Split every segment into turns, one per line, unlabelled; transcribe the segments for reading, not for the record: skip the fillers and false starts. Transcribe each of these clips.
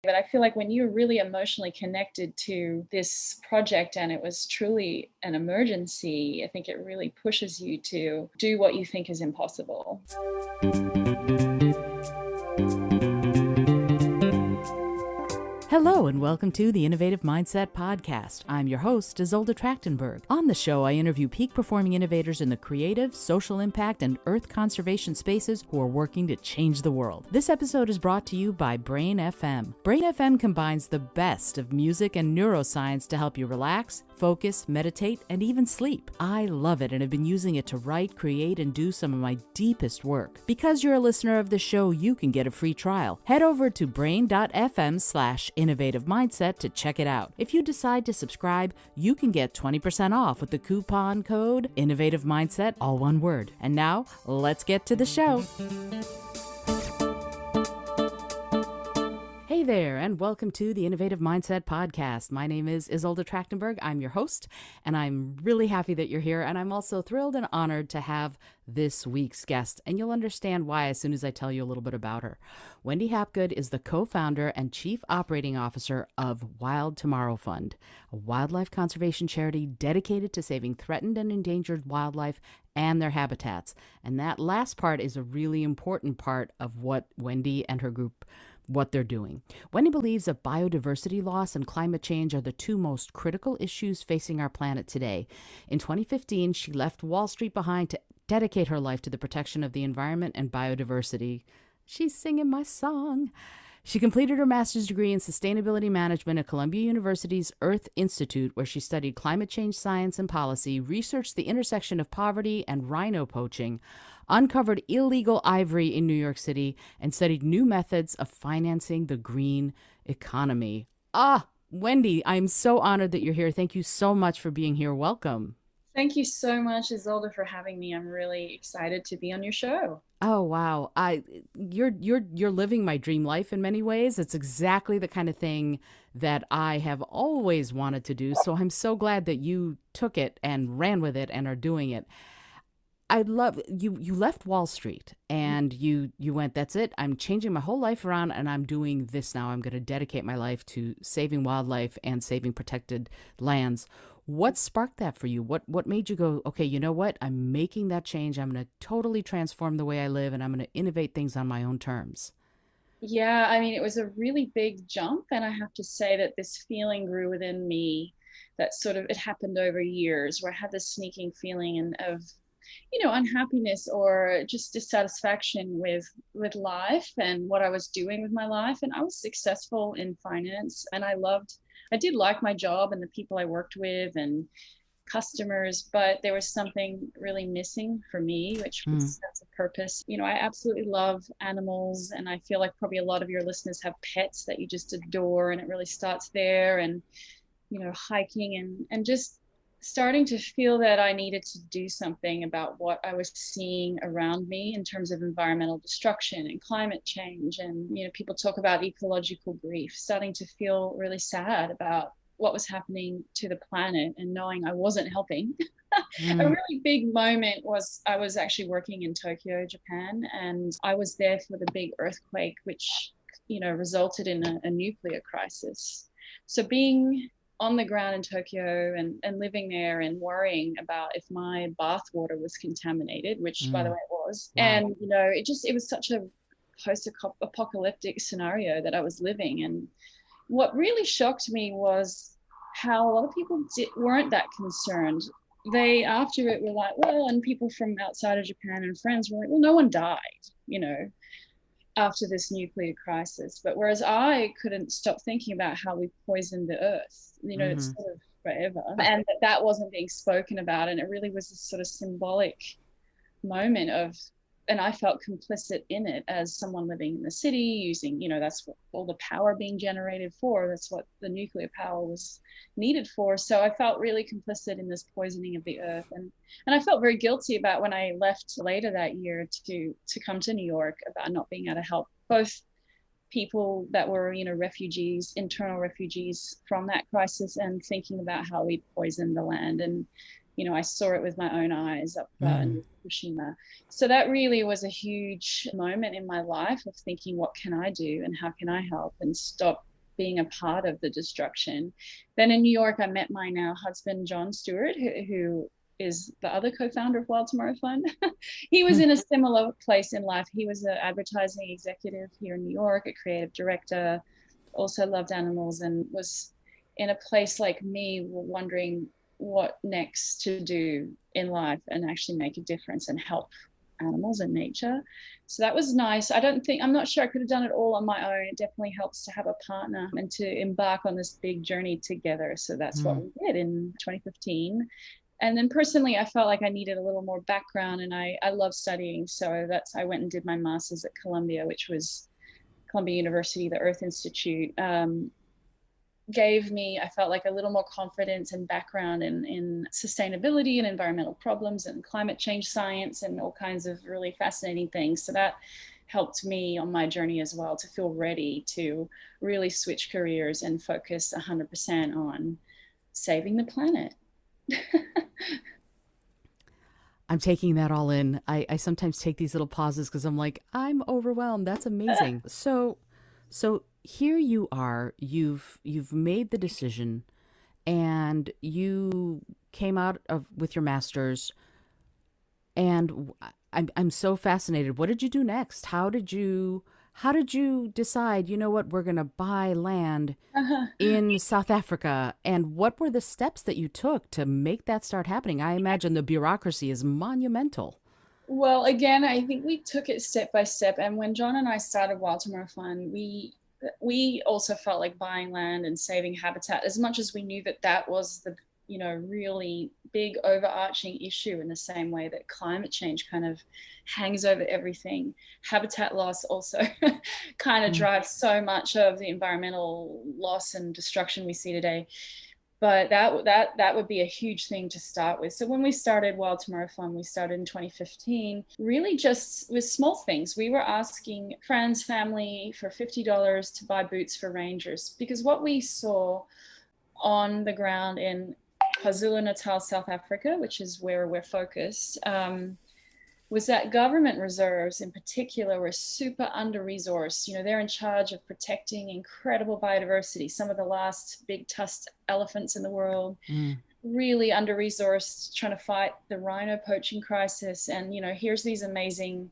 But I feel like when you're really emotionally connected to this project and it was truly an emergency, I think it really pushes you to do what you think is impossible.
Hello and welcome to the Innovative Mindset Podcast. I'm your host, Isolde Trachtenberg. On the show, I interview peak performing innovators in the creative, social impact, and earth conservation spaces who are working to change the world. This episode is brought to you by Brain FM. Brain FM combines the best of music and neuroscience to help you relax, focus, meditate, and even sleep. I love it and have been using it to write, create, and do some of my deepest work. Because you're a listener of the show, you can get a free trial. Head over to brain.fm/innovative mindset to check it out. If you decide to subscribe, you can get 20% off with the coupon code Innovative Mindset, all one word. And now, let's get to the show. Hey there, and welcome to the Innovative Mindset Podcast. My name is Isolde Trachtenberg. I'm your host, and I'm really happy that you're here. And I'm also thrilled and honored to have this week's guest. And you'll understand why as soon as I tell you a little bit about her. Wendy Hapgood is the co-founder and chief operating officer of Wild Tomorrow Fund, a wildlife conservation charity dedicated to saving threatened and endangered wildlife and their habitats. And that last part is a really important part of what Wendy and her group what they're doing. Wendy believes that biodiversity loss and climate change are the two most critical issues facing our planet today. In 2015, she left Wall Street behind to dedicate her life to the protection of the environment and biodiversity. She's singing my song. She completed her master's degree in sustainability management at Columbia University's Earth Institute, where she studied climate change science and policy, researched the intersection of poverty and rhino poaching, uncovered illegal ivory in New York City, and studied new methods of financing the green economy. Wendy, I'm so honored that you're here. Thank you so much for being here. Welcome.
Thank you so much, Isolde, for having me. I'm really excited to be on your show.
Oh, wow. You're living my dream life in many ways. It's exactly the kind of thing that I have always wanted to do. So I'm so glad that you took it and ran with it and are doing it. I love you left Wall Street and you went, that's it. I'm changing my whole life around and I'm doing this now. I'm going to dedicate my life to saving wildlife and saving protected lands. What sparked that for you? What made you go, okay, you know what? I'm making that change. I'm going to totally transform the way I live and I'm going to innovate things on my own terms.
Yeah, I mean, it was a really big jump. And I have to say that this feeling grew within me that sort of, it happened over years where I had this sneaking feeling of unhappiness or just dissatisfaction with life and what I was doing with my life. And I was successful in finance and I did like my job and the people I worked with and customers, but there was something really missing for me, which was a sense of purpose. I absolutely love animals and I feel like probably a lot of your listeners have pets that you just adore, and it really starts there. And, hiking and just starting to feel that I needed to do something about what I was seeing around me in terms of environmental destruction and climate change. And, people talk about ecological grief, starting to feel really sad about what was happening to the planet and knowing I wasn't helping. A really big moment was I was actually working in Tokyo, Japan, and I was there for the big earthquake, which, resulted in a nuclear crisis. So being on the ground in Tokyo and living there and worrying about if my bath water was contaminated, which by the way it was. Wow. And, it was such a post-apocalyptic scenario that I was living. And what really shocked me was how a lot of people weren't that concerned. They, after it, were like, well, and people from outside of Japan and friends were like, well, no one died, after this nuclear crisis. But whereas I couldn't stop thinking about how we poisoned the earth, it's sort of forever, and that wasn't being spoken about. And it really was this sort of symbolic moment and I felt complicit in it as someone living in the city using, that's what all the power being generated for. That's what the nuclear power was needed for. So I felt really complicit in this poisoning of the earth. And I felt very guilty about when I left later that year to come to New York about not being able to help both people that were, refugees, internal refugees from that crisis, and thinking about how we poisoned the land. And I saw it with my own eyes up in Fukushima. So that really was a huge moment in my life of thinking, what can I do and how can I help and stop being a part of the destruction. Then in New York, I met my now husband, John Stewart, who is the other co-founder of Wild Tomorrow Fund. He was in a similar place in life. He was an advertising executive here in New York, a creative director, also loved animals, and was in a place like me, wondering what next to do in life and actually make a difference and help animals and nature. So that was nice. I'm not sure I could have done it all on my own. It definitely helps to have a partner and to embark on this big journey together. So that's what we did in 2015. And then personally, I felt like I needed a little more background, and I love studying. So I went and did my master's at Columbia, which was Columbia University, the Earth Institute. Gave me, I felt like, a little more confidence and background in sustainability and environmental problems and climate change science and all kinds of really fascinating things. So that helped me on my journey as well to feel ready to really switch careers and focus 100% on saving the planet.
I'm taking that all in. I sometimes take these little pauses because I'm like, I'm overwhelmed. That's amazing. So here you are. You've made the decision, and you came out of with your master's. And I'm so fascinated. What did you do next? How did you decide? You know what? We're gonna buy land in South Africa. And what were the steps that you took to make that start happening? I imagine the bureaucracy is monumental.
Well, again, I think we took it step by step. And when John and I started Wild Tomorrow Fund, we also felt like buying land and saving habitat, as much as we knew that that was the really big overarching issue, in the same way that climate change kind of hangs over everything. Habitat loss also kind of
Mm.
drives so much of the environmental loss and destruction we see today. But that would be a huge thing to start with. So when we started Wild Tomorrow Fund, we started in 2015, really just with small things. We were asking friends, family for $50 to buy boots for rangers, because what we saw on the ground in KwaZulu-Natal, South Africa, which is where we're focused, was that government reserves in particular were super under-resourced. They're in charge of protecting incredible biodiversity, some of the last big tusked elephants in the world,
Mm.
really under-resourced, trying to fight the rhino poaching crisis. And, here's these amazing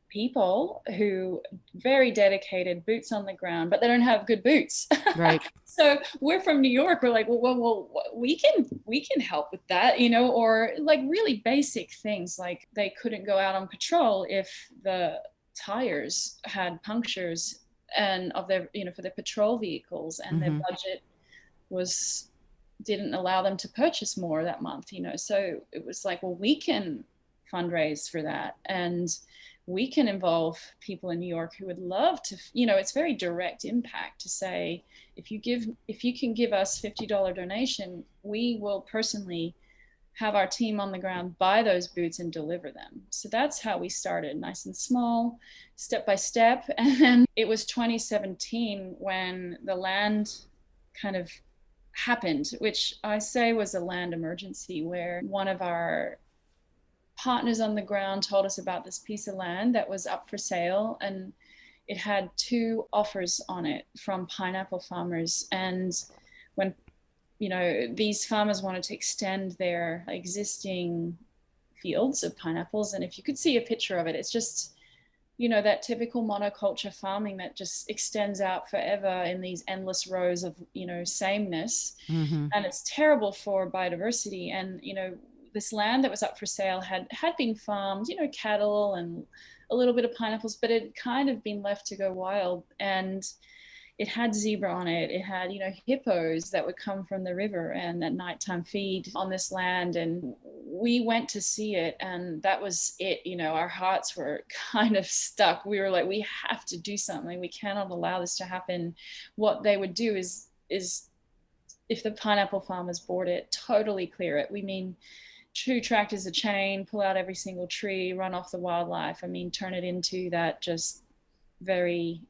people who very dedicated, boots on the ground, but they don't have good boots.
Right.
So we're from New York. We're like, well, we can help with that, or like really basic things, like they couldn't go out on patrol if the tires had punctures and of their, for their patrol vehicles, and their
Mm-hmm.
budget didn't allow them to purchase more that month. So it was like, well, we can fundraise for that, and we can involve people in New York who would love to, it's very direct impact to say, if you can give us $50 donation, we will personally have our team on the ground buy those boots and deliver them. So that's how we started, nice and small, step by step. And then it was 2017 when the land kind of happened, which I say was a land emergency, where one of our partners on the ground told us about this piece of land that was up for sale, and it had two offers on it from pineapple farmers. And when these farmers wanted to extend their existing fields of pineapples, and if you could see a picture of it, it's just that typical monoculture farming that just extends out forever in these endless rows of sameness.
Mm-hmm.
And it's terrible for biodiversity. And this land that was up for sale had been farmed, cattle and a little bit of pineapples, but it had kind of been left to go wild. And it had zebra on it. It had, hippos that would come from the river and at nighttime feed on this land. And we went to see it, and that was it. Our hearts were kind of stuck. We were like, we have to do something. We cannot allow this to happen. What they would do is if the pineapple farmers bought it, totally clear it. We mean, 2 tractors a chain, pull out every single tree, run off the wildlife. I mean, turn it into that just very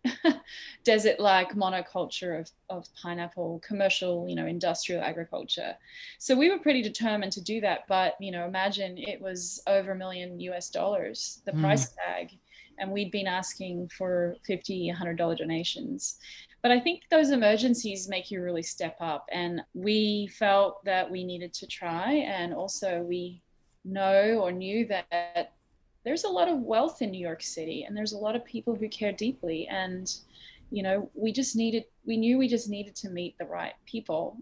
desert-like monoculture of pineapple, commercial, industrial agriculture. So we were pretty determined to do that. But, imagine it was over $1 million US, the price tag. And we'd been asking for $50, $100 donations. But I think those emergencies make you really step up. And we felt that we needed to try. And also, we know or knew that there's a lot of wealth in New York City and there's a lot of people who care deeply. And, we knew we just needed to meet the right people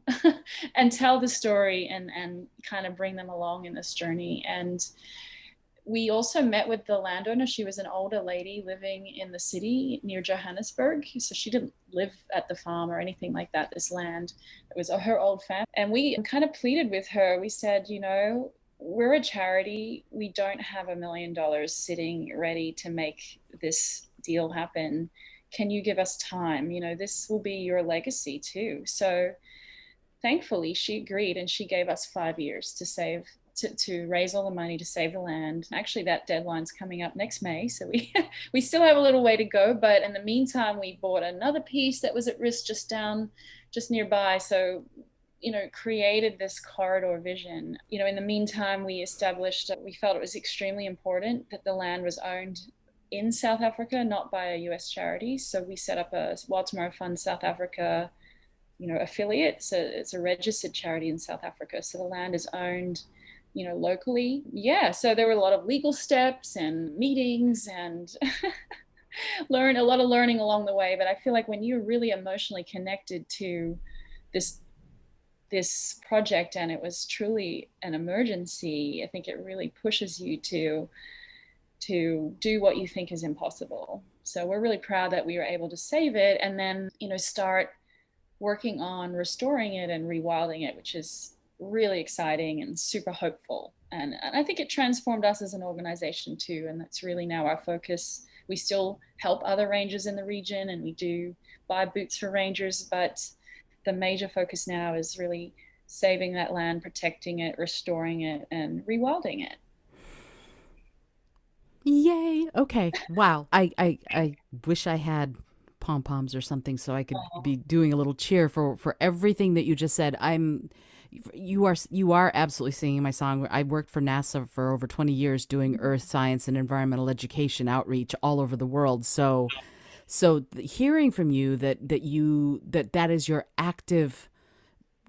and tell the story and kind of bring them along in this journey. And we also met with the landowner. She was an older lady living in the city near Johannesburg. So she didn't live at the farm or anything like that, this land. It was her old family. And we kind of pleaded with her. We said, we're a charity. We don't have $1 million sitting ready to make this deal happen. Can you give us time? This will be your legacy too. So thankfully she agreed, and she gave us 5 years to raise all the money to save the land. Actually, that deadline's coming up next May, so we still have a little way to go. But in the meantime, we bought another piece that was at risk just nearby. So created this corridor vision. In the meantime, we felt it was extremely important that the land was owned in South Africa, not by a US charity. So we set up a Wild Tomorrow Fund South Africa affiliate. So it's a registered charity in South Africa. So the land is owned locally. Yeah, so there were a lot of legal steps and meetings and learn a lot of learning along the way. But I feel like when you're really emotionally connected to this project, and it was truly an emergency, I think it really pushes you to do what you think is impossible. So we're really proud that we were able to save it and then start working on restoring it and rewilding it, which is really exciting and super hopeful. And I think it transformed us as an organization too. And that's really now our focus. We still help other rangers in the region and we do buy boots for rangers, but the major focus now is really saving that land, protecting it, restoring it, and rewilding it.
Yay. Okay. Wow. I wish I had pom-poms or something so I could be doing a little cheer for everything that you just said. You are absolutely singing my song. I worked for NASA for over 20 years doing earth science and environmental education outreach all over the world. So hearing from you that is your active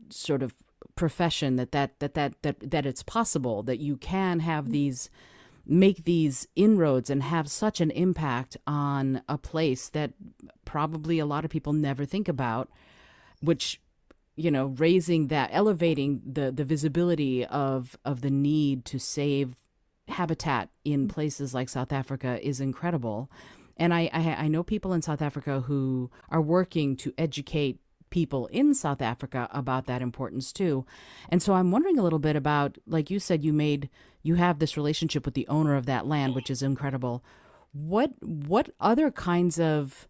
sort of profession, that it's possible that you can have make these inroads and have such an impact on a place that probably a lot of people never think about, which, elevating the visibility of the need to save habitat in places like South Africa is incredible. And I know people in South Africa who are working to educate people in South Africa about that importance too. And so I'm wondering a little bit about, like you said, you have this relationship with the owner of that land, which is incredible. What other kinds of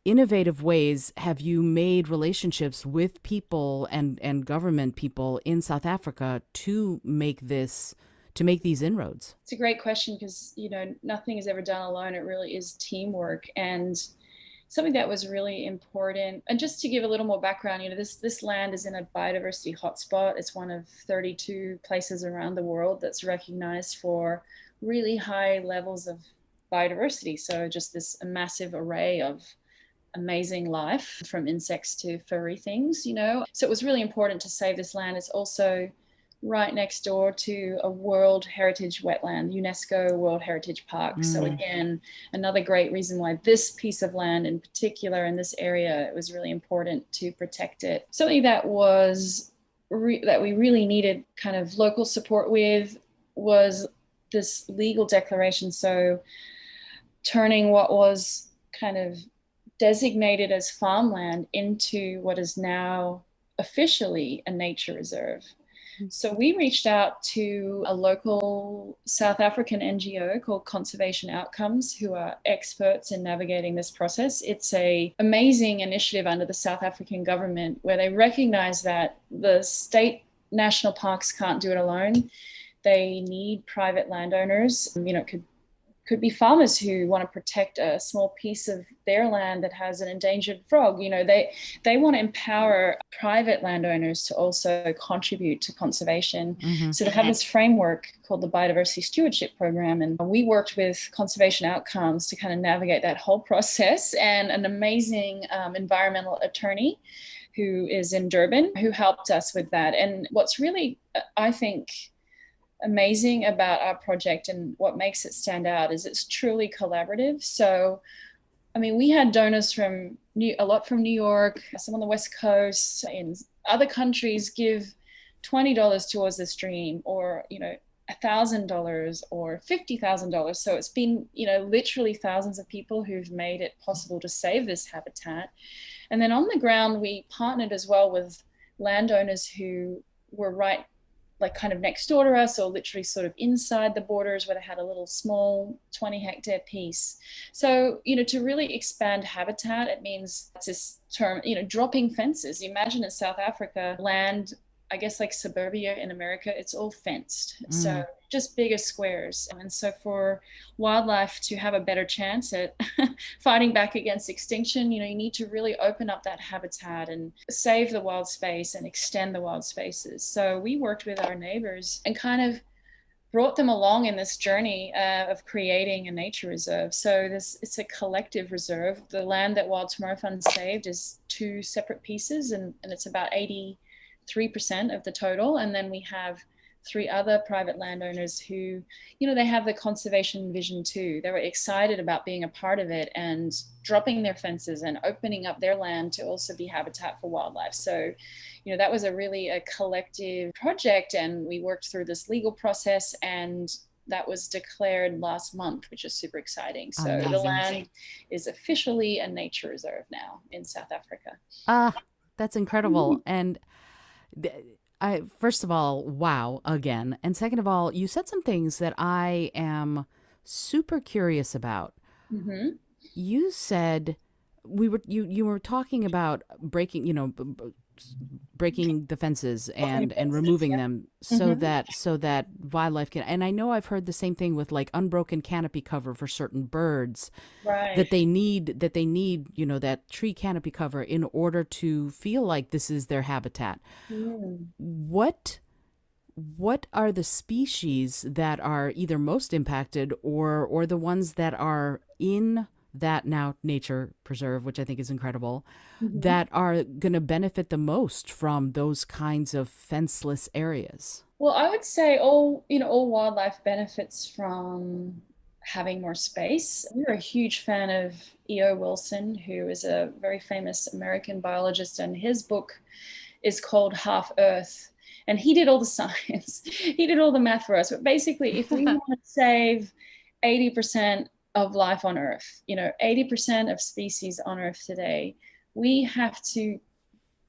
innovative ways have you made relationships with people and government people in South Africa to make these inroads?
It's a great question because, nothing is ever done alone. It really is teamwork. And something that was really important, and just to give a little more background, this land is in a biodiversity hotspot. It's one of 32 places around the world that's recognized for really high levels of biodiversity. So just this massive array of amazing life, from insects to furry things. So it was really important to save this land. It's also right next door to a World Heritage wetland, UNESCO World Heritage Park. So again, another great reason why this piece of land in particular in this area, it was really important to protect it. Something that that we really needed kind of local support with was this legal declaration. So turning what was kind of designated as farmland into what is now officially a nature reserve. So we reached out to a local South African NGO called Conservation Outcomes, who are experts in navigating this process. It's an amazing initiative under the South African government where they recognize that the state national parks can't do it alone. They need private landowners. It could could be farmers who want to protect a small piece of their land that has an endangered frog. They want to empower private landowners to also contribute to conservation.
Mm-hmm.
So they have this framework called the Biodiversity Stewardship Program, and we worked with Conservation Outcomes to kind of navigate that whole process, and an amazing environmental attorney who is in Durban who helped us with that. And what's really, I think, amazing about our project and what makes it stand out is it's truly collaborative. So, I mean, we had donors from a lot from New York, some on the West Coast, in other countries give $20 towards this dream, or, $1,000 or $50,000. So it's been, literally thousands of people who've made it possible to save this habitat. And then on the ground, we partnered as well with landowners who were right, like kind of next door to us, or literally sort of inside the borders, where they had a little small 20-hectare piece. So, to really expand habitat, it means it's this term, dropping fences. Imagine in South Africa, land, I guess like suburbia in America, it's all fenced. So just bigger squares. And so for wildlife to have a better chance at fighting back against extinction, you need to really open up that habitat and save the wild space and extend the wild spaces. So we worked with our neighbors and kind of brought them along in this journey of creating a nature reserve. So it's a collective reserve. The land that Wild Tomorrow Fund saved is two separate pieces, and it's about 83% of the total. And then we have three other private landowners who, they have the conservation vision too. They were excited about being a part of it and dropping their fences and opening up their land to also be habitat for wildlife. So, that was a collective project, and we worked through this legal process, and that was declared last month, which is super exciting. So amazing. The land is officially a nature reserve now in South Africa.
That's incredible. And first of all, wow, again. And second of all, you said some things that I am super curious about.
Mm-hmm.
You said you were talking about breaking the fences and removing them so that wildlife can. And I know I've heard the same thing with like unbroken canopy cover for certain birds,
right,
that they need that tree canopy cover in order to feel like this is their habitat. What are the species that are either most impacted or the ones that are in that now nature preserve, which I think is incredible, that are going to benefit the most from those kinds of fenceless areas?
Well, I would say all wildlife benefits from having more space. We're a huge fan of E.O. Wilson, who is a very famous American biologist, and his book is called Half Earth. And he did all the science. He did all the math for us. But basically, if we want to save 80% of life on Earth, 80% of species on Earth today, we have to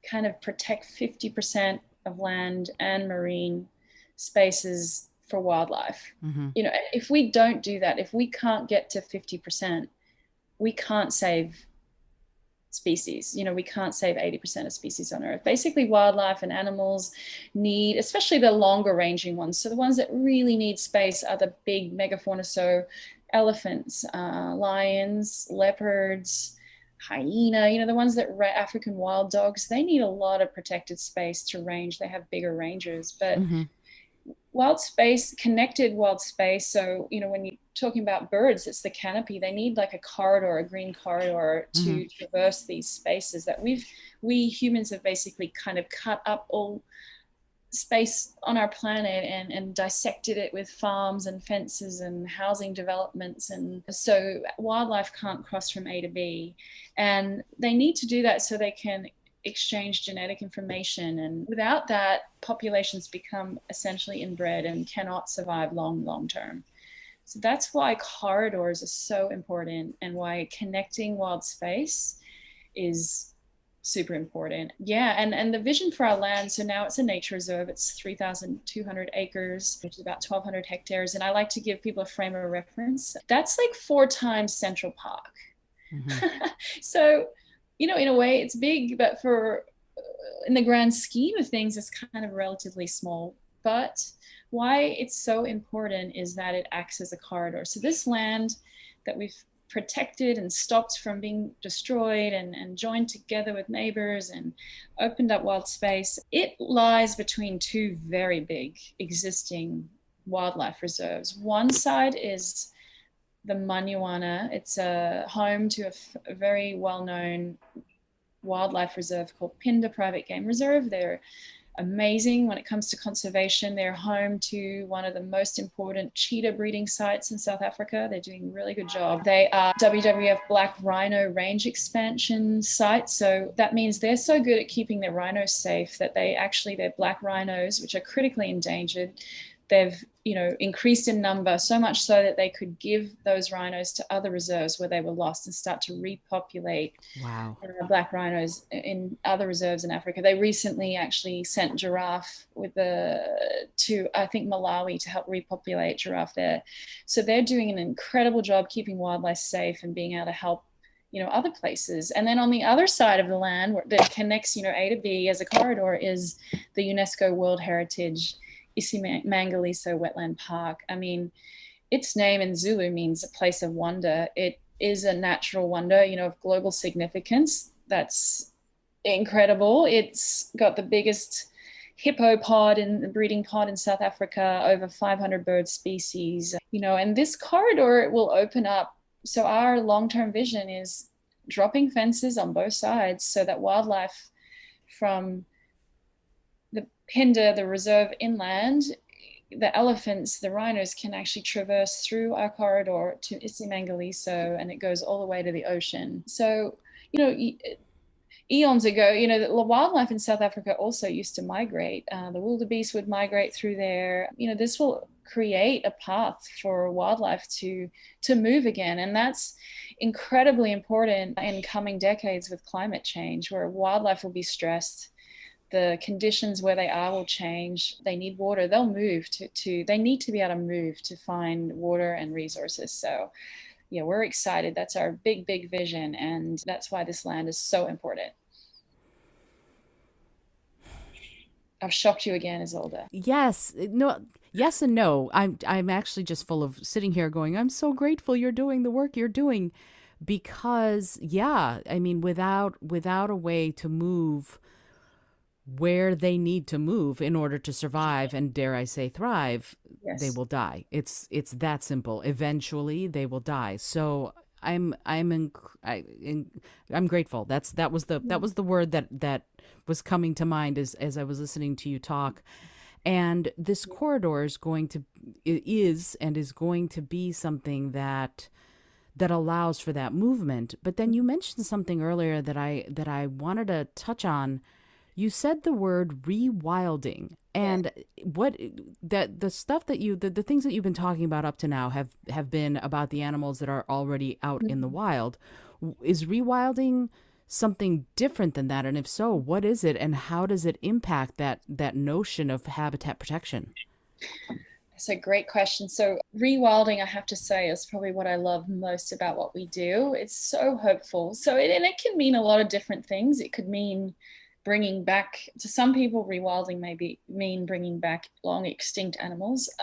kind of protect 50% of land and marine spaces for wildlife. If we don't do that, if we can't get to 50%, we can't save species. We can't save 80% of species on Earth. Basically, wildlife and animals need, especially the longer ranging ones. So the ones that really need space are the big megafauna. So elephants, lions, leopards, hyena, the ones that African wild dogs, they need a lot of protected space to range. They have bigger ranges, but wild space, connected wild space. So, when you're talking about birds, it's the canopy. They need like a corridor, a green corridor to traverse these spaces that we humans have basically kind of cut up all space on our planet and dissected it with farms and fences and housing developments. And so wildlife can't cross from A to B. And they need to do that so they can exchange genetic information. And without that, populations become essentially inbred and cannot survive long term. So that's why corridors are so important, and why connecting wild space is super important. Yeah, and the vision for our land, so now it's a nature reserve. It's 3,200 acres, which is about 1,200 hectares. And I like to give people a frame of reference. That's like 4 times Central Park. So, in a way it's big, but in the grand scheme of things, it's kind of relatively small. But why it's so important is that it acts as a corridor. So this land that we've protected and stopped from being destroyed and joined together with neighbors and opened up wild space, it lies between two very big existing wildlife reserves. One side is the Manuana. It's a home to a very well-known wildlife reserve called Pinda Private Game Reserve. They're amazing when it comes to conservation. They're home to one of the most important cheetah breeding sites in South Africa. They're doing a really good job. They are WWF black rhino range expansion sites. So that means they're so good at keeping their rhinos safe that their black rhinos, which are critically endangered, they've increased in number so much so that they could give those rhinos to other reserves where they were lost and start to repopulate.
Wow.
Black rhinos in other reserves in Africa. They recently actually sent giraffe to I think Malawi to help repopulate giraffe there. So they're doing an incredible job keeping wildlife safe and being able to help other places. And then on the other side of the land that connects A to B as a corridor is the UNESCO World Heritage Isimangaliso Wetland Park. I mean, its name in Zulu means a place of wonder. It is a natural wonder, of global significance. That's incredible. It's got the biggest hippo pod in the breeding pod in South Africa, over 500 bird species, and this corridor will open up. So our long-term vision is dropping fences on both sides so that wildlife from the Pinda, the reserve inland, the elephants, the rhinos can actually traverse through our corridor to Isimangaliso, and it goes all the way to the ocean. So, eons ago, the wildlife in South Africa also used to migrate. The wildebeest would migrate through there. This will create a path for wildlife to move again, and that's incredibly important in coming decades with climate change, where wildlife will be stressed. The conditions where they are will change. They need water. They'll move they need to be able to move to find water and resources. So yeah, we're excited. That's our big, big vision. And that's why this land is so important. I've shocked you again, Isolde.
Yes. No. Yes and no. I'm actually just full of sitting here going, I'm so grateful you're doing the work you're doing, because yeah, I mean, without a way to move where they need to move in order to survive and, dare I say, thrive, they
Yes.
will die. It's that simple. Eventually they will die. So I'm grateful. That was the word that was coming to mind as I was listening to you talk. And this corridor is going to be something that allows for that movement. But then you mentioned something earlier that I wanted to touch on. You said the word rewilding, and what that the stuff that the things that you've been talking about up to now have been about the animals that are already out in the wild. Is rewilding something different than that? And if so, what is it, and how does it impact that notion of habitat protection?
That's a great question. So rewilding, I have to say, is probably what I love most about what we do. It's so hopeful. And it can mean a lot of different things. It could mean bringing back, to some people, rewilding mean bringing back long extinct animals.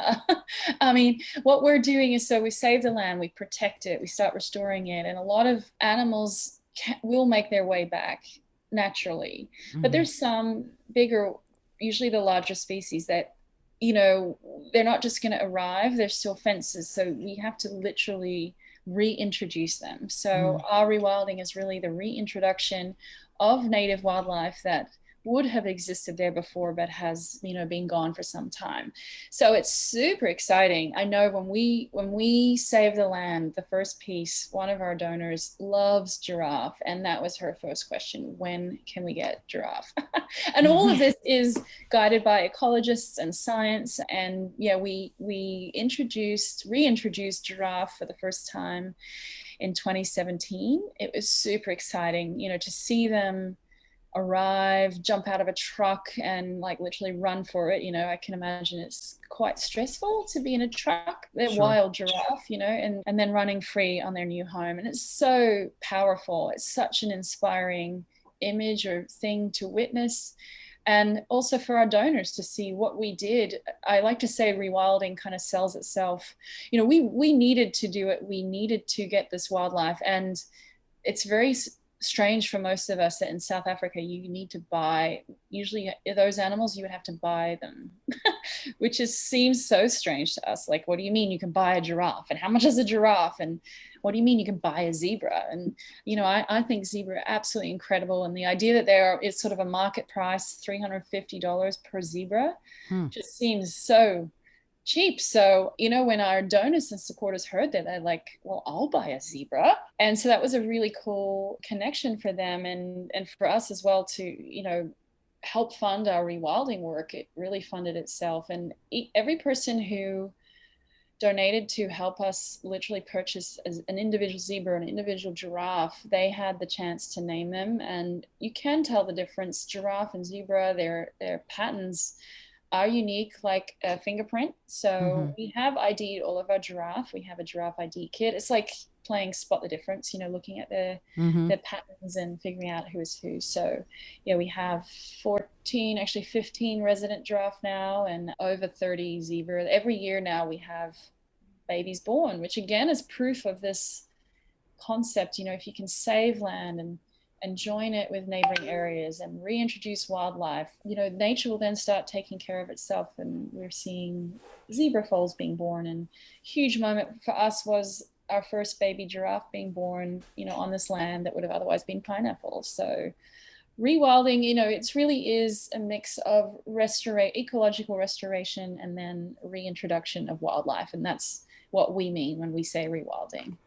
I mean, what we're doing is, so we save the land, we protect it, we start restoring it, and a lot of animals will make their way back naturally. But
Mm-hmm.
there's some bigger, usually the larger species that, they're not just going to arrive, there's still fences. So we have to literally reintroduce them. So our rewilding is really the reintroduction of native wildlife that would have existed there before but has been gone for some time. So it's super exciting. I know when we save the land, the first piece, one of our donors loves giraffe, and that was her first question: when can we get giraffe? And all of this is guided by ecologists and science. And yeah, we reintroduced giraffe for the first time in 2017. It was super exciting, to see them arrive, jump out of a truck, and like literally run for it. I can imagine it's quite stressful to be in a truck. They're
Sure.
wild giraffe, and then running free on their new home. And it's so powerful. It's such an inspiring image or thing to witness. and also for our donors to see what we did. I like to say rewilding kind of sells itself. We needed to do it. We needed to get this wildlife, and it's very strange for most of us that in South Africa you need to buy, usually those animals you would have to buy them, which seems so strange to us. Like, what do you mean you can buy a giraffe, and how much is a giraffe, and what do you mean you can buy a zebra? And I think zebra are absolutely incredible, and the idea that there is sort of a market price, $350 per zebra,
Hmm.
just seems so cheap. So, when our donors and supporters heard that, they're like, well, I'll buy a zebra. And so that was a really cool connection for them, and for us as well to, help fund our rewilding work. It really funded itself. And every person who donated to help us literally purchase an individual zebra, an individual giraffe, they had the chance to name them. And you can tell the difference. Giraffe and zebra, their patterns are unique, like a fingerprint.
Mm-hmm.
So we have ID'd all of our giraffe. We have a giraffe ID kit. It's like playing spot the difference, looking at
Mm-hmm.
their patterns and figuring out who is who. So yeah, we have 14, actually 15 resident giraffe now, and over 30 zebra. Every year now we have babies born, which again is proof of this concept. If you can save land and join it with neighboring areas and reintroduce wildlife, nature will then start taking care of itself. And we're seeing zebra foals being born. And huge moment for us was our first baby giraffe being born, on this land that would have otherwise been pineapples. So rewilding, it really is a mix of ecological restoration and then reintroduction of wildlife. And that's what we mean when we say rewilding.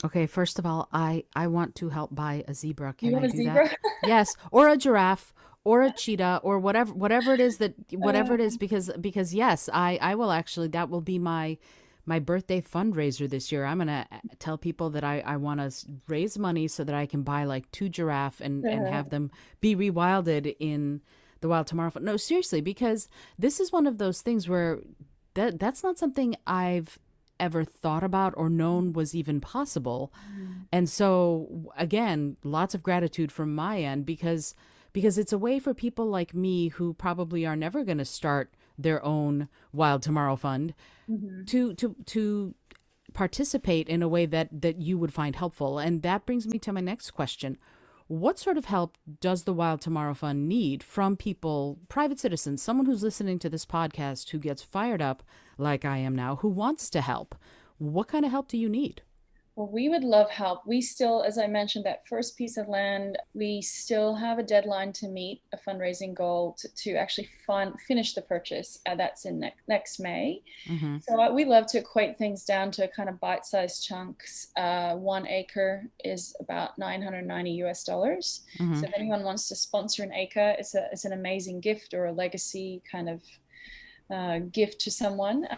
Okay, first of all, I want to help buy a zebra.
You
Can I
want a
do that?
zebra?
Yes, or a giraffe or a cheetah or whatever
uh,
it is, because yes, I will actually, that will be my birthday fundraiser this year. I'm going to tell people that I want to raise money so that I can buy like two giraffe and
uh,
have them be rewilded in the Wild Tomorrow Fund. No, seriously, because this is one of those things where that's not something I've ever thought about or known was even possible. And so again, lots of gratitude from my end, because it's a way for people like me who probably are never going to start their own Wild Tomorrow Fund
mhm.
to participate in a way that you would find helpful. And that brings me to my next question. What sort of help does the Wild Tomorrow Fund need from people, private citizens, someone who's listening to this podcast who gets fired up like I am now, who wants to help? What kind of help do you need?
Well, we would love help. We still, as I mentioned, that first piece of land, we still have a deadline to meet, a fundraising goal to actually finish the purchase. That's in next May.
Mm-hmm.
So we love to equate things down to kind of bite-sized chunks. 1 acre is about 990 US dollars.
Mm-hmm.
So if anyone wants to sponsor an acre, it's an amazing gift or a legacy kind of gift to someone.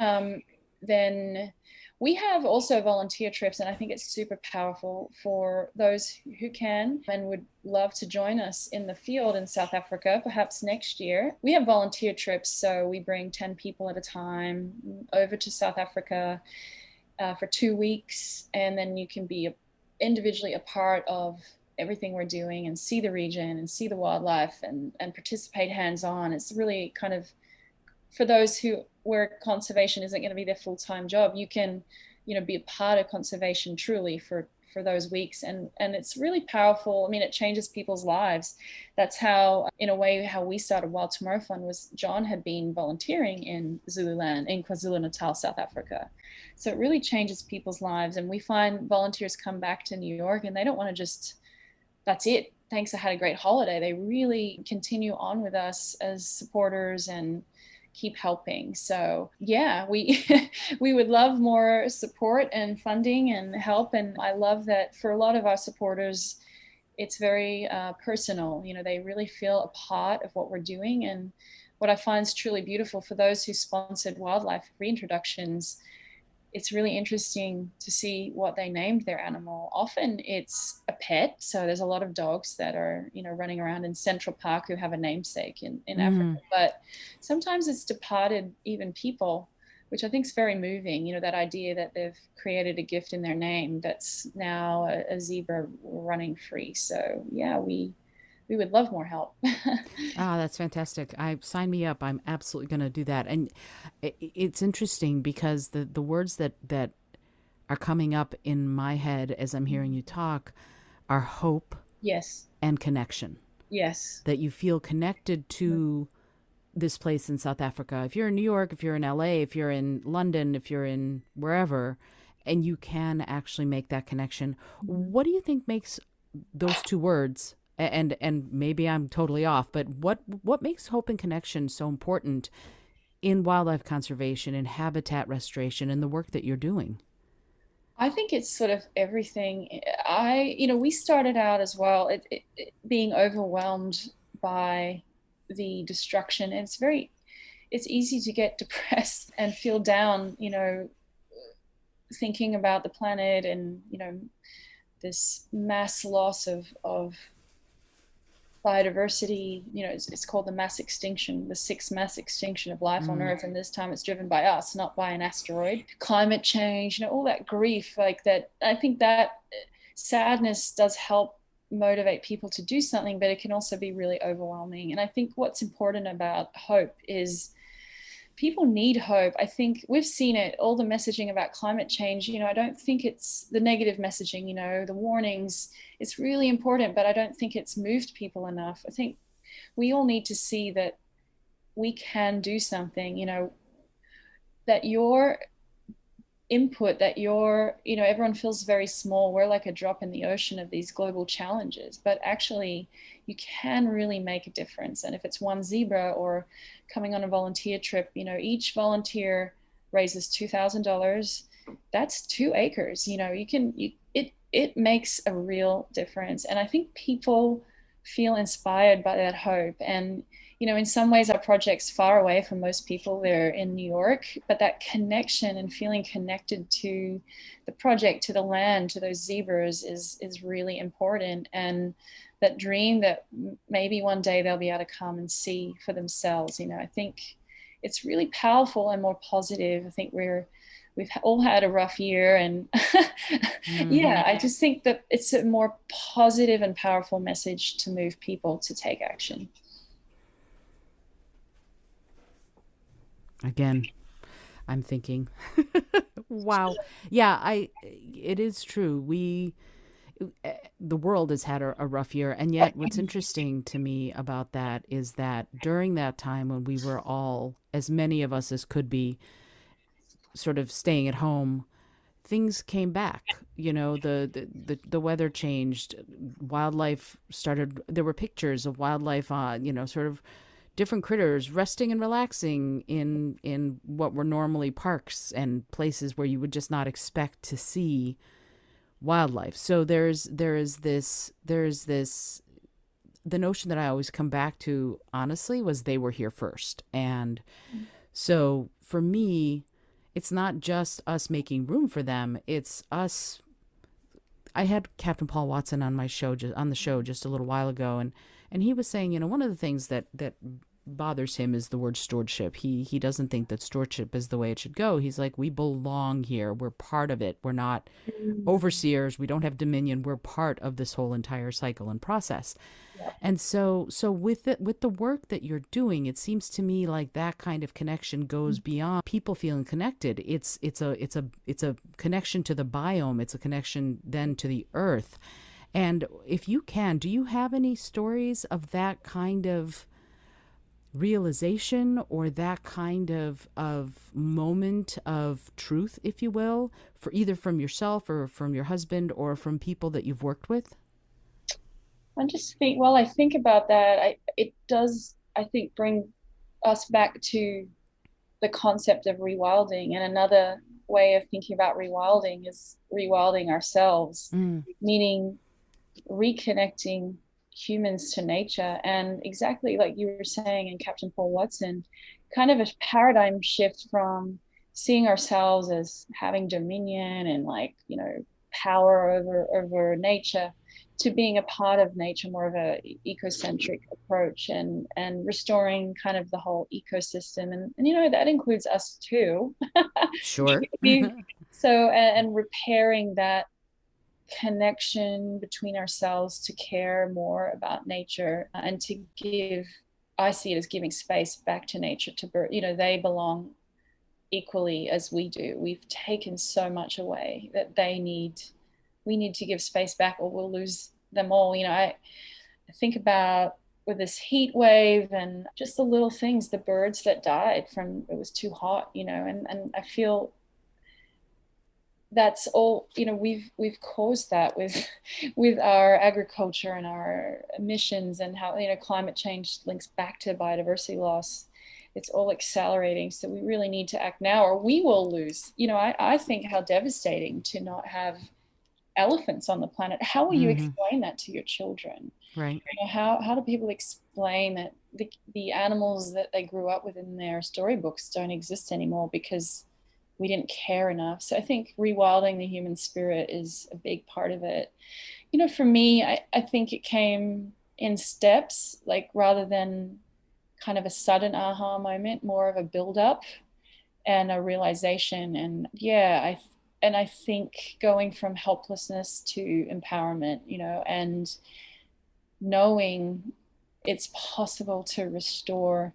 Then we have also volunteer trips, and I think it's super powerful for those who can and would love to join us in the field in South Africa, perhaps next year. We have volunteer trips, so we bring 10 people at a time over to South Africa for 2 weeks, and then you can be individually a part of everything we're doing and see the region and see the wildlife and participate hands-on. It's really kind of for those who where conservation isn't going to be their full-time job. You can be a part of conservation truly for those weeks, and it's really powerful. I mean, it changes people's lives. That's how, in a way, how we started Wild Tomorrow Fund. Was John had been volunteering in Zululand, in KwaZulu-Natal, South Africa. So it really changes people's lives, and we find volunteers come back to New York and they don't want to just, that's it, thanks, I had a great holiday. They really continue on with us as supporters and keep helping. So yeah, we we would love more support and funding and help. And I love that for a lot of our supporters, it's very personal. They really feel a part of what we're doing. And what I find is truly beautiful for those who sponsored wildlife reintroductions, it's really interesting to see what they named their animal. Often it's a pet. So there's a lot of dogs that are, running around in Central Park who have a namesake in Africa.
Mm-hmm.
But sometimes it's departed even people, which I think is very moving. That idea that they've created a gift in their name that's now a zebra running free. So yeah, we we would love more help.
Ah, that's fantastic. Sign me up. I'm absolutely going to do that. And it's interesting because the words that are coming up in my head as I'm hearing you talk are hope
Yes.
and connection.
Yes.
That you feel connected to this place in South Africa. If you're in New York, if you're in LA, if you're in London, if you're in wherever, and you can actually make that connection.
Mhm.
What do you think makes those two words, and maybe I'm totally off, but what makes hope and connection so important in wildlife conservation and habitat restoration and the work that you're doing?
I think it's sort of everything. We started out as well, it being overwhelmed by the destruction. And it's easy to get depressed and feel down, thinking about the planet and, this mass loss of biodiversity. It's called the mass extinction, the sixth mass extinction of life on
Mm.
Earth, and this time it's driven by us, not by an asteroid. Climate change, all that grief, like that. I think that sadness does help motivate people to do something, but it can also be really overwhelming. And I think what's important about hope is people need hope. I think we've seen it, all the messaging about climate change. I don't think it's the negative messaging, the warnings. It's really important, but I don't think it's moved people enough. I think we all need to see that we can do something, that your input, that everyone feels very small. We're like a drop in the ocean of these global challenges, but actually you can really make a difference. And if it's one zebra or coming on a volunteer trip, each volunteer raises $2,000. That's 2 acres. It makes a real difference. And I think people feel inspired by that hope. And in some ways our project's far away from most people. They're in New York, but that connection and feeling connected to the project, to the land, to those zebras is really important. And that dream that maybe one day they'll be able to come and see for themselves, I think it's really powerful and more positive. I think we've all had a rough year, and
Hmm.
yeah, I just think that it's a more positive and powerful message to move people to take action.
Again, I'm thinking, wow. Yeah, it is true. The world has had a rough year. And yet, what's interesting to me about that is that during that time when we were all, as many of us as could be, sort of staying at home, things came back. The weather changed, wildlife started, there were pictures of wildlife, sort of different critters resting and relaxing in what were normally parks and places where you would just not expect to see wildlife. So there's this the notion that I always come back to, honestly, was they were here first. And so for me, it's not just us making room for them, it's us. I had Captain Paul Watson on my show, on the show just a little while ago, and he was saying, one of the things that bothers him is the word stewardship. He doesn't think that stewardship is the way it should go. He's like, we belong here. We're part of it. We're not overseers. We don't have dominion. We're part of this whole entire cycle and process.
Yeah.
And so with the work that you're doing, it seems to me like that kind of connection goes beyond people feeling connected. It's a connection to the biome. It's a connection then to the earth. And if you can, do you have any stories of that kind of realization or that kind of moment of truth, if you will, for either from yourself or from your husband or from people that you've worked with?
I just think, while I think about that, it does, I think, bring us back to the concept of rewilding. And another way of thinking about rewilding is rewilding ourselves,
Mm.
meaning reconnecting humans to nature. And exactly like you were saying in Captain Paul Watson, kind of a paradigm shift from seeing ourselves as having dominion and, like, power over nature, to being a part of nature, more of a ecocentric approach, and restoring kind of the whole ecosystem. And that includes us too.
Sure.
So, and repairing that connection between ourselves to care more about nature and to give, I see it as giving space back to nature, to bird, they belong equally as we do. We've taken so much away that we need to give space back or we'll lose them all. I think about with this heat wave and just the little things, the birds that died from it was too hot, and I feel that's all, we've caused that with with our agriculture and our emissions and how, climate change links back to biodiversity loss. It's all accelerating, so we really need to act now or we will lose. I think how devastating to not have elephants on the planet. How will you
Mm-hmm.
explain that to your children?
Right.
How do people explain that the animals that they grew up with in their storybooks don't exist anymore because we didn't care enough? So I think rewilding the human spirit is a big part of it. For me, I think it came in steps, like rather than kind of a sudden aha moment, more of a build up and a realization. And yeah, I think going from helplessness to empowerment, and knowing it's possible to restore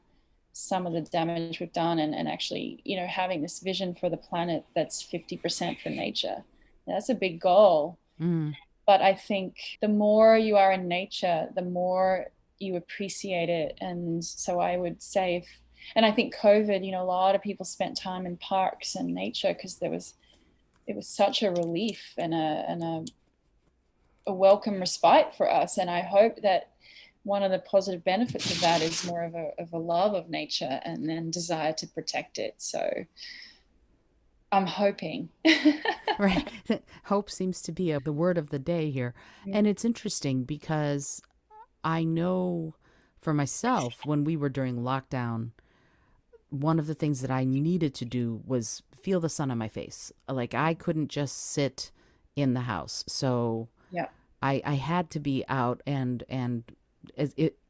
some of the damage we've done and actually, having this vision for the planet that's 50% for nature. That's a big goal.
Mm.
But I think the more you are in nature, the more you appreciate it. And so I would say and I think COVID, a lot of people spent time in parks and nature because it was such a relief and a welcome respite for us. And I hope that one of the positive benefits of that is more of a love of nature and then desire to protect it. So I'm hoping.
Right. Hope seems to be the word of the day here. And it's interesting because I know for myself, when we were during lockdown, one of the things that I needed to do was feel the sun on my face. Like I couldn't just sit in the house. So
Yeah.
I had to be out and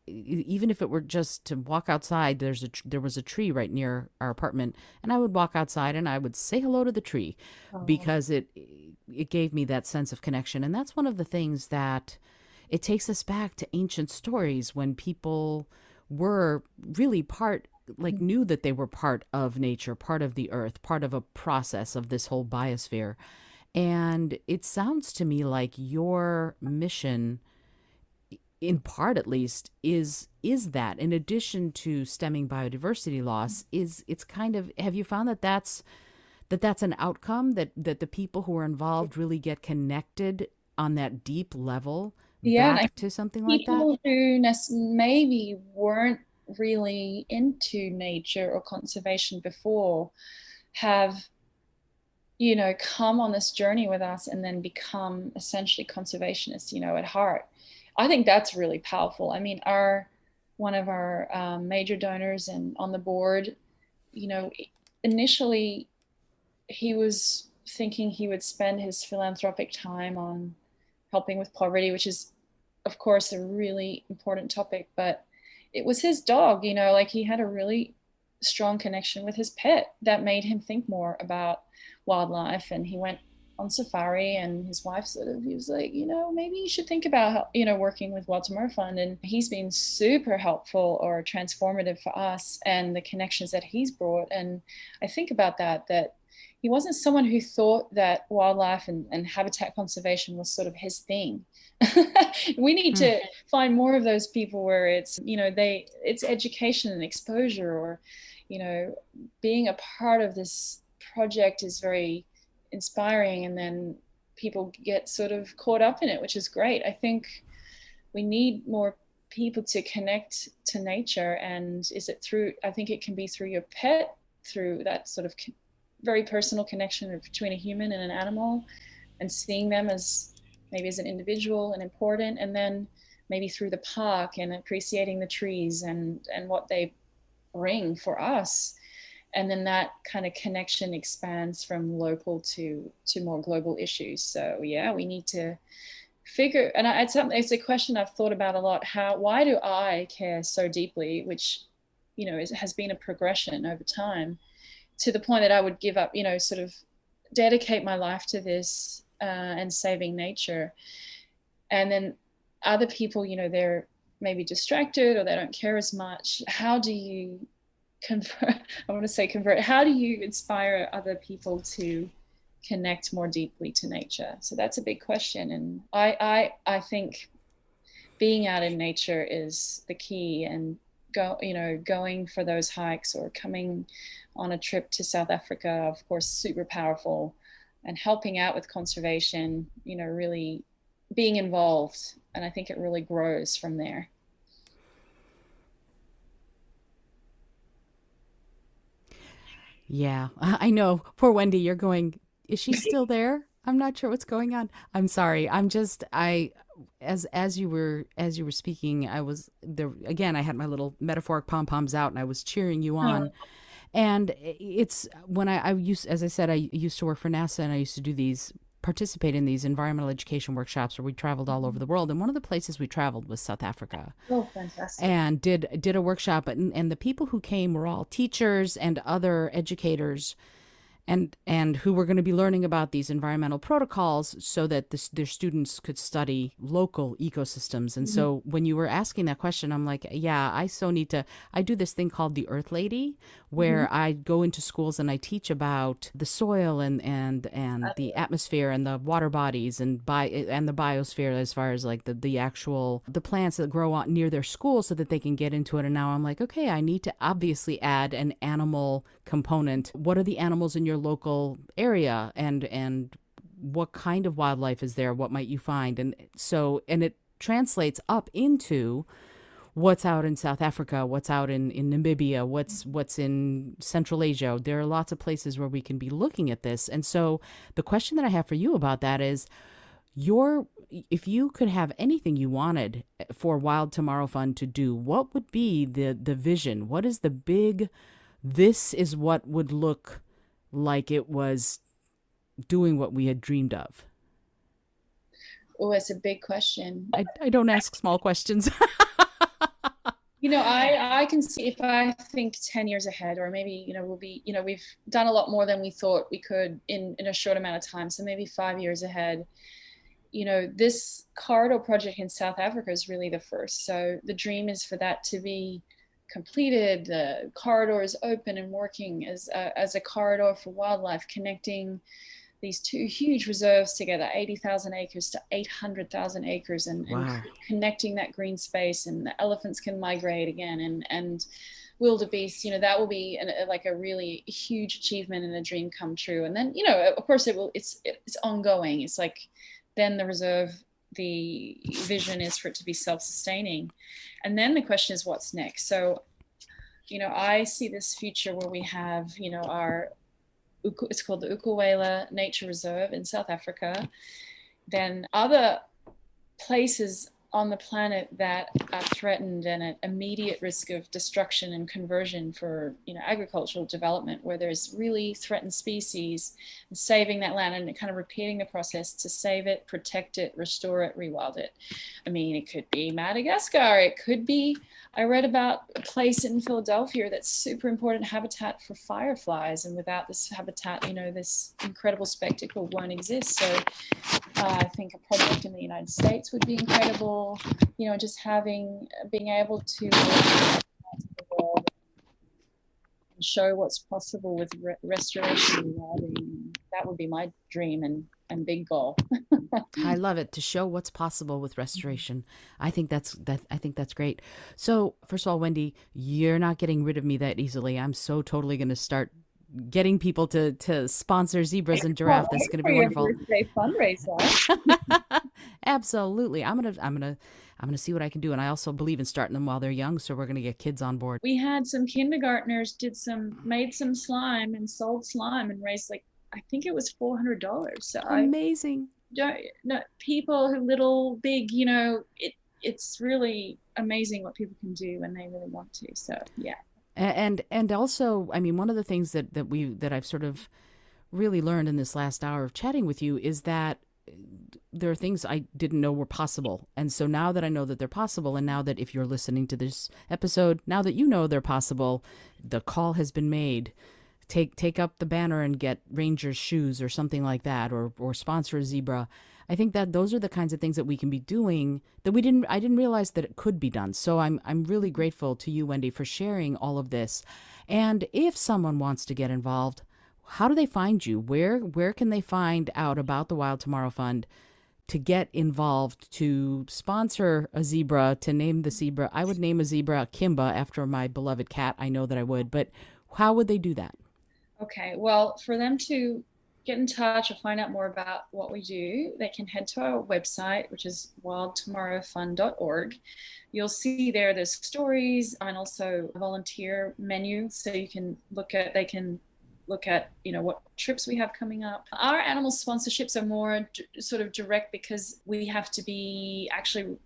even if it were just to walk outside, there was a tree right near our apartment, and I would walk outside and I would say hello to the tree
Oh,
because it gave me that sense of connection. And that's one of the things that it takes us back to ancient stories when people were really like knew that they were part of nature, part of the earth, part of a process of this whole biosphere. And it sounds to me like your mission, in part at least, is that in addition to stemming biodiversity loss, is it's kind of, have you found that that's an outcome, that the people who are involved really get connected on that deep level
yeah. And I
back to something like that?
people who maybe weren't really into nature or conservation before have, come on this journey with us and then become essentially conservationists, at heart. I think that's really powerful. I mean, one of our major donors and on the board, you know, initially he was thinking he would spend his philanthropic time on helping with poverty, which is, of course, a really important topic. But it was his dog, like he had a really strong connection with his pet that made him think more about wildlife. And he went on safari, and his wife he was like, maybe you should think about how, working with Wild Tomorrow Fund. And he's been super helpful or transformative for us and the connections that he's brought. And I think about that he wasn't someone who thought that wildlife and habitat conservation was sort of his thing. We need
Hmm.
to find more of those people where it's, it's education and exposure, or, being a part of this project is very inspiring, and then people get sort of caught up in it, which is great. I think we need more people to connect to nature. And is it through, I think it can be through your pet, through that sort of very personal connection between a human and an animal, and seeing them as maybe as an individual and important, and then maybe through the park and appreciating the trees and what they bring for us. And then that kind of connection expands from local to more global issues. So yeah, we need to figure, and it's a question I've thought about a lot. Why do I care so deeply, which, has been a progression over time, to the point that I would give up, sort of dedicate my life to this and saving nature. And then other people, they're maybe distracted or they don't care as much. How do you convert? I want to say convert. How do you inspire other people to connect more deeply to nature? So that's a big question. And I think being out in nature is the key, and going for those hikes or coming on a trip to South Africa, of course, super powerful, and helping out with conservation, really being involved. And I think it really grows from there.
Yeah, I know. Poor Wendy, you're going, is she still there? I'm not sure what's going on. I'm sorry. I'm just I as you were speaking, I was there again, I had my little metaphoric pom-poms out and I was cheering you on. And it's when I used, as I said, I used to work for NASA and I used to do these, participate in these environmental education workshops where we traveled all over the world. And one of the places we traveled was South Africa
Oh, fantastic.
and did a workshop. And the people who came were all teachers and other educators and who were going to be learning about these environmental protocols so that their students could study local ecosystems. And
Mhm.
so when you were asking that question, I'm like, yeah, I so need to. I do this thing called the Earth Lady,
Mhm.
where I go into schools and I teach about the soil and the atmosphere and the water bodies and the biosphere, as far as like the actual the plants that grow on near their school so that they can get into it. And now I'm like, okay, I need to obviously add an animal component. What are the animals in your local area, and what kind of wildlife is there? What might you find? And it translates up into what's out in South Africa, what's out in Namibia, what's in Central Asia. There are lots of places where we can be looking at this. And so the question that I have for you about that is your if you could have anything you wanted for Wild Tomorrow Fund to do, what would be the vision? What is the big, this is what would look like it was doing what we had dreamed of?
Oh, it's a big question.
I don't ask small questions.
I can see, if I think 10 years ahead, or maybe, we've done a lot more than we thought we could in a short amount of time. So maybe 5 years ahead, this corridor project in South Africa is really the first. So the dream is for that to be completed. The corridor is open and working as a corridor for wildlife, connecting these two huge reserves together, 80,000 acres to 800,000 acres, and
Wow.
connecting that green space, and the elephants can migrate again, and wildebeest. That will be like a really huge achievement and a dream come true. And then, of course, it's ongoing. It's like, then the reserve, the vision is for it to be self-sustaining. And then the question is, what's next? So, I see this future where we have, it's called the Ukuwela Nature Reserve in South Africa. Then other places on the planet that are threatened and at immediate risk of destruction and conversion for agricultural development, where there's really threatened species, and saving that land and kind of repeating the process to save it, protect it, restore it, rewild it. I mean, it could be Madagascar, it could be, I read about a place in Philadelphia that's super important habitat for fireflies, and without this habitat, this incredible spectacle won't exist. So I think a project in the United States would be incredible. Just being able to show what's possible with restoration and wilding. That would be my dream and big goal.
I love it, to show what's possible with restoration. I think that's great. So, first of all, Wendy, you're not getting rid of me that easily. I'm so totally going to start getting people to sponsor zebras and giraffe. That's going to
For
be
your
wonderful.
birthday fundraiser.
Absolutely. I'm gonna see what I can do. And I also believe in starting them while they're young. So we're gonna get kids on board.
We had some kindergartners made some slime and sold slime and raised, like, I think it was $400. So I
Amazing.
don't know, people who little, big, it's really amazing what people can do when they really want to. So yeah.
And also, I mean, one of the things that I've sort of really learned in this last hour of chatting with you is that there are things I didn't know were possible. And so now that I know that they're possible, and now that if you're listening to this episode, now that you know they're possible, the call has been made take up the banner and get Rangers shoes or something like that, or sponsor a zebra. I think that those are the kinds of things that we can be doing that I didn't realize that it could be done. So I'm really grateful to you, Wendy, for sharing all of this. And if someone wants to get involved, how do they find you? Where can they find out about the Wild Tomorrow Fund to get involved, to sponsor a zebra, to name the zebra? I would name a zebra Kimba after my beloved cat. I know that I would, but how would they do that?
Okay, well, for them to get in touch or find out more about what we do, they can head to our website, which is wildtomorrowfund.org. You'll see there's stories and also a volunteer menu, so they can look at what trips we have coming up. Our animal sponsorships are more sort of direct, because we have to be actually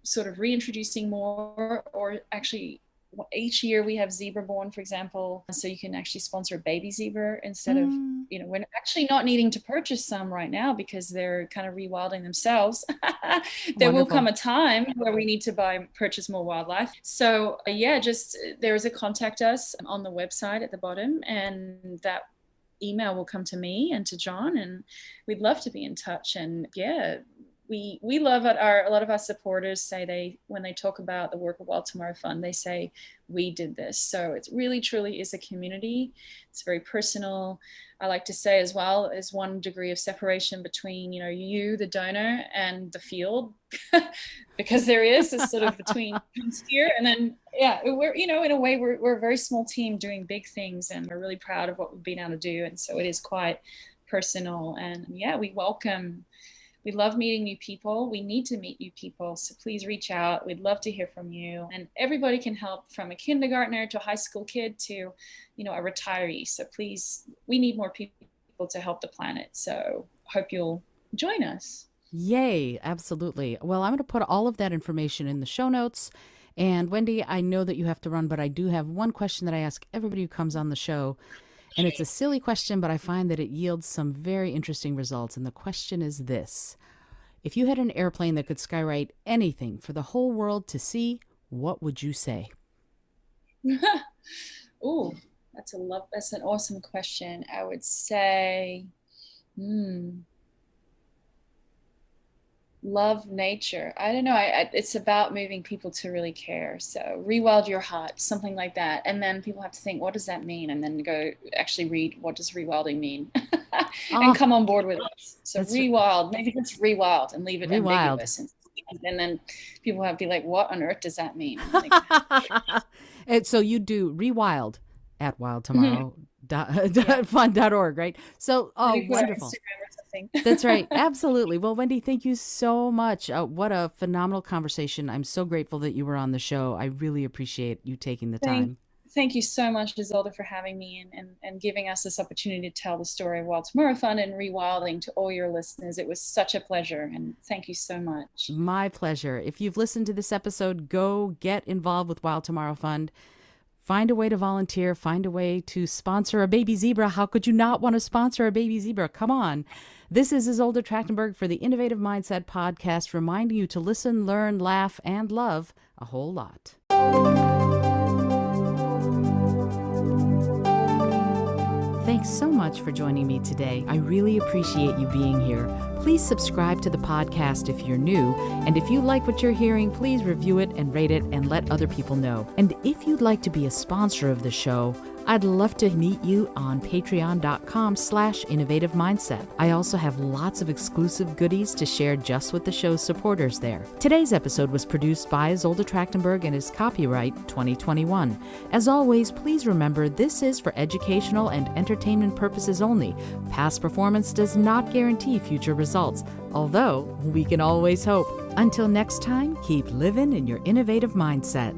sort of reintroducing more, or actually each year we have zebra born, for example, so you can actually sponsor a baby zebra instead of, we're actually not needing to purchase some right now because they're kind of rewilding themselves. There will come a time where we need to purchase more wildlife. So just there's a contact us on the website at the bottom, and that email will come to me and to John, and we'd love to be in touch. And we love it. A lot of our supporters say when they talk about the work of Wild Tomorrow Fund, they say we did this. So it really truly is a community. It's very personal. I like to say as well, is one degree of separation between you, the donor, and the field, because there is this sort of between here, and then we're in a way we're a very small team doing big things, and we're really proud of what we've been able to do. And so it is quite personal, and we love meeting new people. We need to meet new people. So please reach out. We'd love to hear from you. And everybody can help, from a kindergartner to a high school kid to, a retiree. So please, we need more people to help the planet. So hope you'll join us.
Yay, absolutely. Well, I'm going to put all of that information in the show notes. And Wendy, I know that you have to run, but I do have one question that I ask everybody who comes on the show. And it's a silly question, but I find that it yields some very interesting results. And the question is this: if you had an airplane that could skywrite anything for the whole world to see, what would you say?
Ooh, that's an awesome question. I would say, love nature. I don't know. It's about moving people to really care. So rewild your heart, something like that. And then people have to think, what does that mean? And then go actually read, what does rewilding mean? And come on board with us. So rewild, maybe just rewild and leave it ambiguous. And then people have to be like, what on earth does that mean?
And so you do rewild at wildtomorrow.fund.org, right? So, wonderful. That's right. Absolutely. Well, Wendy, thank you so much. What a phenomenal conversation. I'm so grateful that you were on the show. I really appreciate you taking the time.
Thank you so much, Isolde, for having me and giving us this opportunity to tell the story of Wild Tomorrow Fund and rewilding to all your listeners. It was such a pleasure, and thank you so much.
My pleasure. If you've listened to this episode, go get involved with Wild Tomorrow Fund. Find a way to volunteer. Find a way to sponsor a baby zebra. How could you not want to sponsor a baby zebra? Come on. This is Isolde Trachtenberg for the Innovative Mindset Podcast, reminding you to listen, learn, laugh, and love a whole lot. Thanks so much for joining me today. I really appreciate you being here. Please subscribe to the podcast if you're new. And if you like what you're hearing, please review it and rate it and let other people know. And if you'd like to be a sponsor of the show, I'd love to meet you on patreon.com/innovative mindset. I also have lots of exclusive goodies to share just with the show's supporters there. Today's episode was produced by Isolde Trachtenberg and is copyright 2021. As always, please remember this is for educational and entertainment purposes only. Past performance does not guarantee future results, although we can always hope. Until next time, keep living in your innovative mindset.